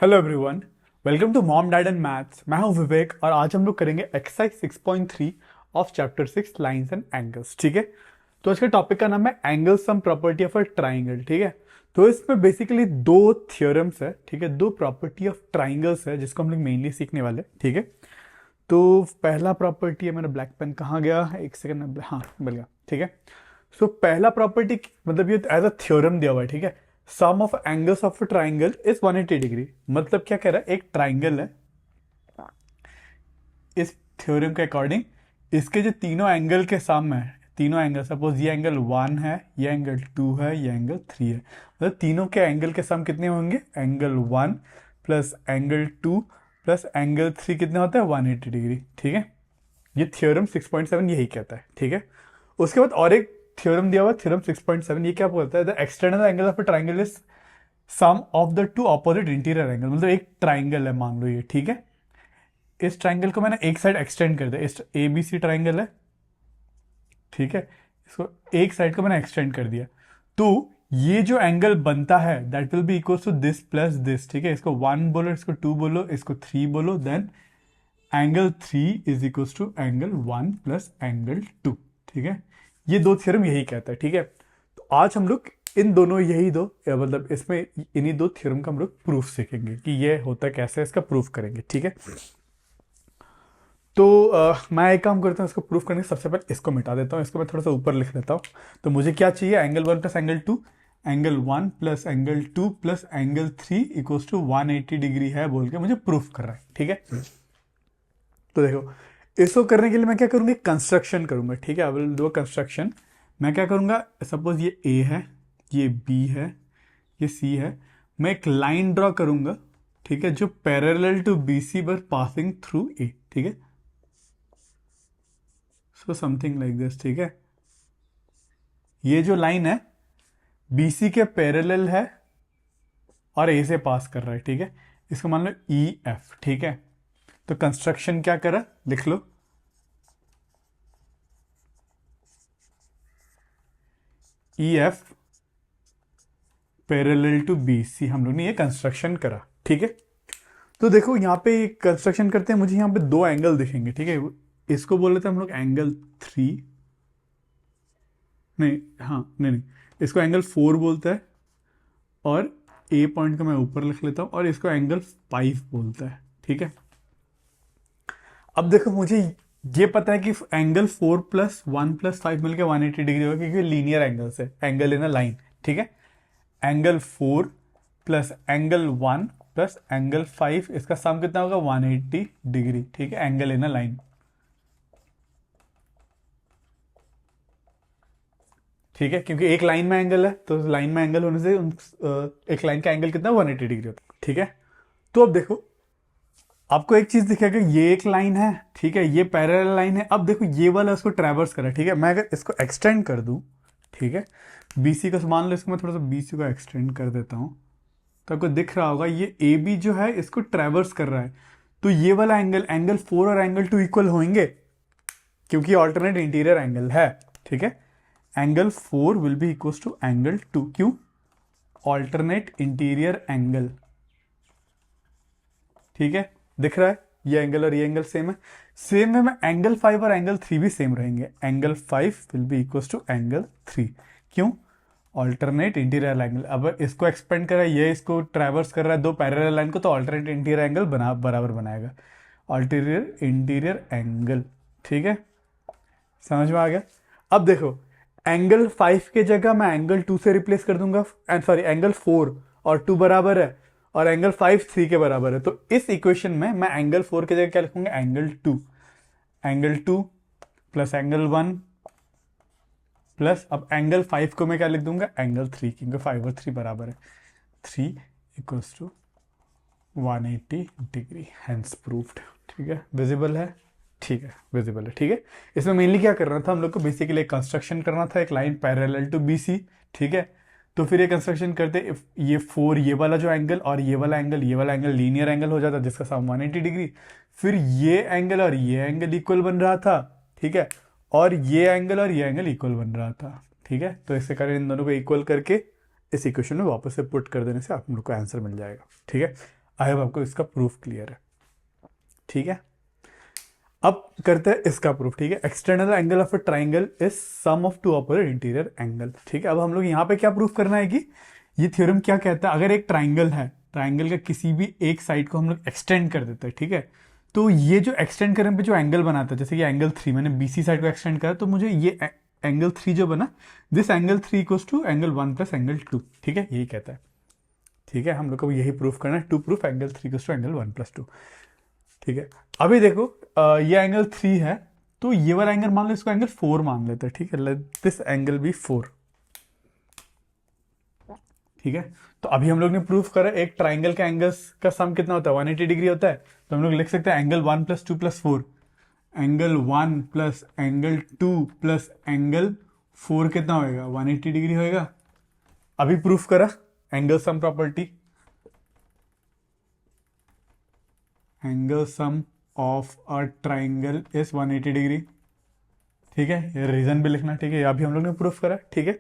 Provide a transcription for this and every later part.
Hello everyone, welcome to mom dad and maths. मैं हूं विवेक और आज हम लोग करेंगे exercise 6.3 of chapter 6 lines and angles. ठीक है, तो आज के टॉपिक का नाम है angle sum property of a triangle. ठीक है, तो इसमें बेसिकली दो थियोरम्स है। ठीक है, दो प्रॉपर्टी ऑफ ट्राइंगल्स है जिसको हम लोग मेनली सीखने वाले हैं। ठीक है, तो पहला प्रॉपर्टी है, मेरा ब्लैक पेन कहाँ गया, एक सेकंड, हाँ मिल गया। ठीक है, सो पहला प्रॉपर्टी मतलब ये एज अ थ्योरम दिया हुआ है। ठीक है, sum of angles of a triangle is 180 degree. मतलब क्या कह रहा है, एक ट्राइंगल है, इस थ्योरम के अकॉर्डिंग इसके जो तीनों एंगल के सम है, तीनों एंगल, सपोज ये एंगल 1 है, ये एंगल 2 है, ये एंगल 3 है, मतलब तीनों के एंगल के सम कितने होंगे, angle 1 plus angle 2 plus angle 3 कितने होता है, 180 डिग्री। ठीक है, ये थ्योरम 6.7 यही कहता है। ठीक है, उसके बाद और एक थ्योरम दिया हुआ, थ्योरम 6.7, ये क्या बोलता है, the external angle of a triangle is sum of the two opposite interior angle. मतलब एक ट्राइंगल है, मान लो ये। ठीक है, इस ट्राइंगल को मैंने एक साइड एक्सटेंड कर दिया, इस ए बी सी ट्राइंगल है। ठीक है, इसको एक साइड को मैंने एक्सटेंड कर दिया, तो ये जो एंगल बनता है that will be equal to this plus this. ठीक है, इसको 1 बोलो, इसको 2 बोलो, इसको 3 बोलो, then angle 3 is equal to angle 1 plus angle 2। ठीक है, ये दो थ्योरम यही कहता है। ठीक है, तो आज हम लोग इन दोनों यही दो मतलब इसमें इन्हीं दो थ्योरम का हम लोग प्रूफ सीखेंगे कि ये होता कैसे है, इसका प्रूफ करेंगे। ठीक है, तो मैं एक काम करता हूँ, इसको प्रूफ करने से सबसे पहले इसको मिटा देता हूँ, इसको मैं थोड़ा सा ऊपर लिख देता हूँ। तो मुझे क्या चाहिए, angle 1 plus angle 2, angle 1 plus angle 2 plus angle 3 equals to 180 degree है बोल के मुझे प्रूफ कर रहा है। ठीक है, तो देखो, इसको करने के लिए मैं क्या करूँगी, कंस्ट्रक्शन करूँगा। ठीक है, आई विल डू कंस्ट्रक्शन। मैं क्या करूँगा, सपोज ये ए है, ये बी है, ये सी है, मैं एक लाइन ड्रॉ करूँगा। ठीक है, जो parallel to B C but passing through A. ठीक है, सो समथिंग लाइक दिस। ठीक है, ये जो लाइन है बी सी के पैरेलल है और ए से पास कर रहा है। ठीक है, इसको मान लो ई एफ। ठीक है, तो कंस्ट्रक्शन क्या करा, लिख लो, E F parallel to B C, हम लोग ने ये कंस्ट्रक्शन करा। ठीक है, तो देखो यहाँ पे कंस्ट्रक्शन करते हैं, मुझे यहाँ पे दो एंगल दिखेंगे। ठीक है, इसको बोल लेते हैं हम लोग एंगल 3, नहीं हाँ नहीं नहीं, इसको एंगल 4 बोलता है, और ए पॉइंट को मैं ऊपर लिख लेता हूँ, और इसको एंगल 5 बोलता है। ठीक है, अब देखो मुझे ये पता है कि एंगल 4 प्लस 1 प्लस 5 मिलकर 180 डिग्री होगा, क्योंकि लीनियर एंगल्स है, एंगल इन अ लाइन। ठीक है, angle 4 plus angle 1 plus angle 5, इसका सम कितना होगा, 180 डिग्री। ठीक है, एंगल इन अ लाइन। ठीक है, क्योंकि एक लाइन में एंगल है, तो लाइन में एंगल होने से एक लाइन का एंगल कितना, 180 डिग्री होता है। ठीक है, तो अब देखो, आपको एक चीज दिखेगा, ये एक लाइन है। ठीक है, ये पैरेलल लाइन है। अब देखो ये वाला उसको ट्रैवर्स करा। ठीक है, मैं अगर इसको एक्सटेंड कर दूं, ठीक है, बीसी को मान लो, इसको मैं थोड़ा सा बीसी को एक्सटेंड कर देता हूं, तो आपको दिख रहा होगा ये ए बी जो है इसको ट्रैवर्स कर रहा है। तो ये वाला एंगल, एंगल 4 और एंगल 2 इक्वल होंगे, क्योंकि ऑल्टरनेट इंटीरियर एंगल है। ठीक है, angle 4 will be equal to angle 2, क्यों, ऑल्टरनेट इंटीरियर एंगल। ठीक है, दिख रहा है, ये एंगल और ये एंगल सेम है। सेम है, मैं एंगल 5 और एंगल 3 भी सेम रहेंगे, angle 5 will be equal to angle 3, क्यों, ऑल्टरनेट इंटीरियर एंगल। अब इसको एक्सपेंड कर रहा है, ये इसको ट्रैवर्स कर रहा है दो पैरेलल लाइन को, तो ऑल्टरनेट इंटीरियर एंगल बना बराबर बनाएगा, ऑल्टीरियर इंटीरियर एंगल। ठीक है, समझ में आ गया। अब देखो, एंगल 5 के जगह मैं एंगल 2 से रिप्लेस कर दूंगा, सॉरी एंगल 4 और 2 बराबर है, और एंगल 5 3 के बराबर है, तो इस इक्वेशन में मैं एंगल 4 की जगह क्या लिखूंगा, angle 2, angle 2 plus angle 1 plus, अब एंगल 5 को मैं क्या लिख दूंगा, एंगल 3, क्योंकि 5 और 3 बराबर है, 3 equals to 180 degree, hence proved. ठीक है, विजिबल है, ठीक है, विजिबल है। ठीक है, इसमें मेनली क्या करना था हम लोग को, बेसिकली कंस्ट्रक्शन करना था, एक line parallel to B C. ठीक है, तो फिर ये कंस्ट्रक्शन करते, ये 4 ये वाला जो एंगल और ये वाला एंगल, ये वाला एंगल लीनियर एंगल हो जाता, जिसका सम 180 डिग्री। फिर ये एंगल और ये एंगल इक्वल बन रहा था। ठीक है, और ये एंगल और ये एंगल इक्वल बन रहा था। ठीक है, तो इसके कारण इन दोनों को इक्वल करके इस इक्वेशन में वापस से पुट कर देने से आप लोग को आंसर मिल जाएगा। ठीक है, आई होप आपको इसका प्रूफ क्लियर है। ठीक है, अब करते हैं इसका प्रूफ। ठीक है, external angle of a triangle is sum of two opposite interior angle. ठीक है, अब हम लोग यहाँ पे क्या प्रूफ करना है कि ये थ्योरम क्या कहता है, अगर एक ट्राइंगल है, ट्राइंगल का किसी भी एक साइड को हम लोग एक्सटेंड कर देते हैं, ठीक है, तो ये जो एक्सटेंड करने पे जो एंगल बनाता है, जैसे कि एंगल 3, मैंने बीसी साइड को एक्सटेंड करा तो मुझे ये एंगल 3 जो बना, this angle 3 equals to angle 1 plus angle 2। ठीक है, यही कहता है। ठीक है, हम लोग को यही प्रूफ करना है, to proof angle 3 equals to angle 1 plus 2। ठीक है, अभी देखो ये एंगल 3 है, तो ये वाला एंगल मान लो, इसको एंगल 4 मान लेते हैं। ठीक है, लेट दिस एंगल बी 4। ठीक है, तो अभी हम लोग ने प्रूफ करा एक ट्राइंगल का एंगल्स का सम कितना होता है, 180 डिग्री होता है। तो हम लोग लिख सकते हैं angle 1 plus 2 plus 4, angle 1 plus angle 2 plus angle 4 कितना होएगा, 180 डिग्री होएगा। अभी प्रूफ करा angle sum property, angle sum of a triangle is 180 degree. ठीक है, ये रीजन भी लिखना। ठीक है, अभी हम लोग ने प्रूफ करा। ठीक है,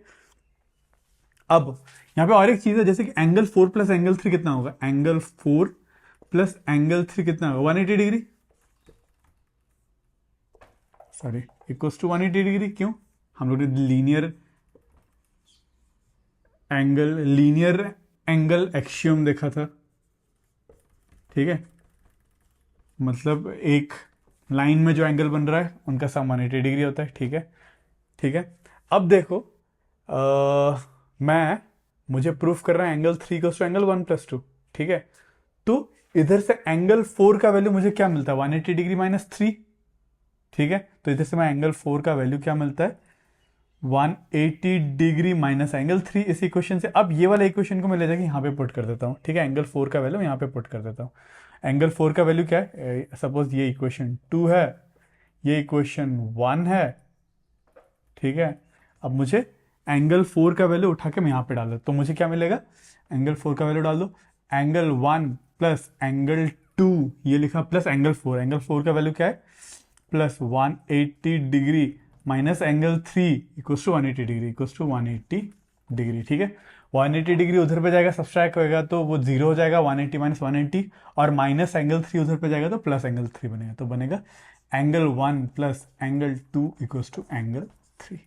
अब यहाँ पे और एक चीज है, जैसे कि एंगल 4 प्लस एंगल 3 कितना होगा, एंगल 4 प्लस एंगल 3 कितना होगा, 180 degree, sorry, equals to 180 degree. क्यों, हम लोग ने लीनियर एंगल एक्सियम देखा था। ठीक है, मतलब एक लाइन में जो एंगल बन रहा है उनका सम 180 डिग्री होता है। ठीक है, ठीक है, अब देखो मुझे प्रूफ कर रहा है angle 3 equals to angle 1 plus 2। ठीक है, तो इधर से एंगल 4 का वैल्यू मुझे क्या मिलता है, 180 डिग्री माइनस 3। ठीक है, तो इधर से मैं एंगल 4 का वैल्यू क्या मिलता है, 180 डिग्री माइनस एंगल 3। इस इक्वेशन से अब ये वाला इक्वेशन को मैं ले जाके यहाँ पे पुट कर देता हूँ। ठीक है, एंगल 4 का वैल्यू यहाँ पे पुट कर देता हूँ। एंगल 4 का वैल्यू क्या है, सपोज ये इक्वेशन 2 है, ये इक्वेशन 1 है। ठीक है, अब मुझे एंगल 4 का वैल्यू उठा के मैं यहाँ पे डाल देता, तो मुझे क्या मिलेगा, एंगल 4 का वैल्यू डाल दो, एंगल 1 प्लस एंगल 2, ये लिखा प्लस एंगल 4, एंगल 4 का वैल्यू क्या है, plus 180 degree minus angle 3 equals to 180 degree, equals to 180 degree. ठीक है, 180 डिग्री उधर पे जाएगा, सब्सट्रैक्ट होएगा तो वो 0 हो जाएगा, 180 माइनस 180, और माइनस एंगल 3 उधर पे जाएगा तो प्लस एंगल 3 बनेगा, तो बनेगा angle 1 plus angle 2 equals to angle 3।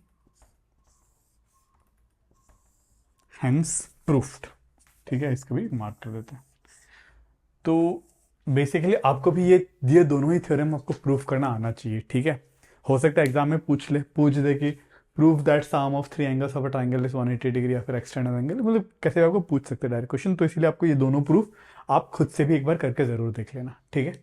Hence proofed. ठीक है, इसको भी मार्क कर देते हैं। तो बेसिकली आपको भी ये दोनों ही थ्योरम आपको प्रूफ करना आना चाहिए। ठीक है, हो सकता है एग्जाम में पूछ दे कि proof that sum of 3 angles of a triangle is 180 degree, या फिर एक्सटर्नल एंगल, मतलब कैसे भी आपको पूछ सकते हैं डायरेक्ट क्वेश्चन। तो इसलिए आपको ये दोनों प्रूफ आप खुद से भी एक बार करके जरूर देख लेना। ठीक है।